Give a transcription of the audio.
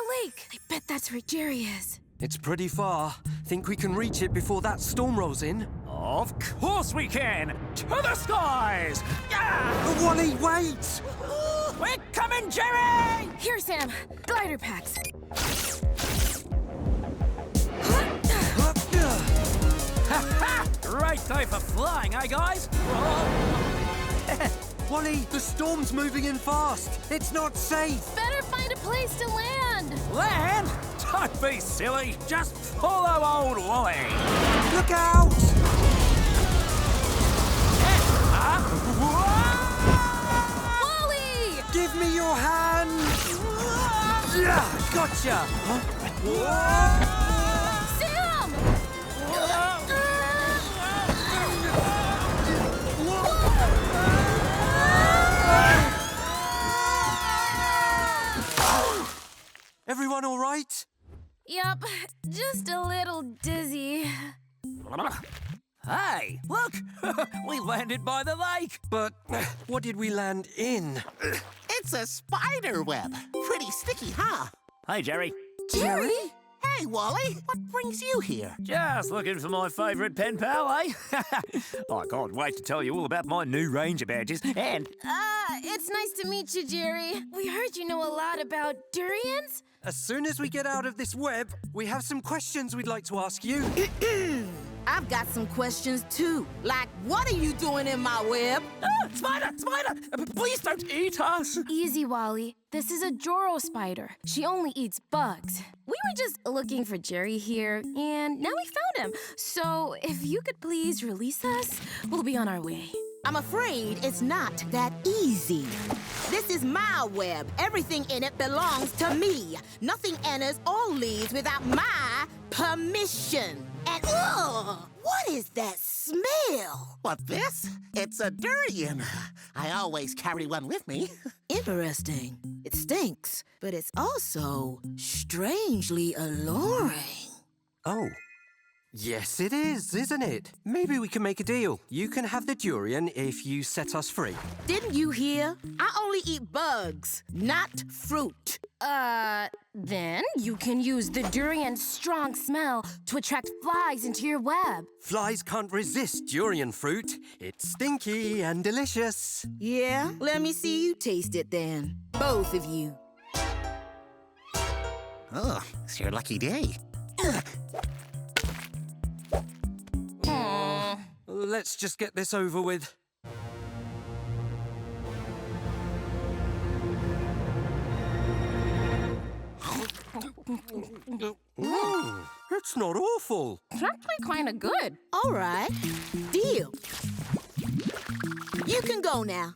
the lake. I bet that's where Jerry is. It's pretty far. Think we can reach it before that storm rolls in? Of course we can! To the skies! Yeah! Wally, wait! We're coming, Jerry! Here, Sam. Glider packs. Ha-ha! Great day for flying, eh, guys? Wally, the storm's moving in fast. It's not safe. Better find a place to land. Land? Don't be silly. Just follow old Wally. Look out! Wally! Give me your hand! Yeah, gotcha! Sam! Everyone all right? Yup, just a little dizzy. Hey, look! We landed by the lake. But what did we land in? It's a spider web. Pretty sticky, huh? Hey, Jerry. Jerry? Hey, Wally, what brings you here? Just looking for my favourite pen pal, eh? I can't wait to tell you all about my new Ranger badges and... It's nice to meet you, Jerry. We heard you know a lot about durians. As soon as we get out of this web, we have some questions we'd like to ask you. I've got some questions, too. Like, what are you doing in my web? Spider! Spider! Please don't eat us! Easy, Wally. This is a Joro spider. She only eats bugs. We were just looking for Jerry here, and now we found him. So if you could please release us, we'll be on our way. I'm afraid it's not that easy. This is my web. Everything in it belongs to me. Nothing enters or leaves without my permission. And what is that smell? What, this? It's a durian. I always carry one with me. Interesting. It stinks, but it's also strangely alluring. Oh. Yes, it is, isn't it? Maybe we can make a deal. You can have the durian if you set us free. Didn't you hear? I only eat bugs, not fruit. Then you can use the durian's strong smell to attract flies into your web. Flies can't resist durian fruit. It's stinky and delicious. Yeah? Let me see you taste it then. Both of you. Oh, it's your lucky day. Let's just get this over with. It's not awful. It's actually kind of good. All right. Deal. You can go now.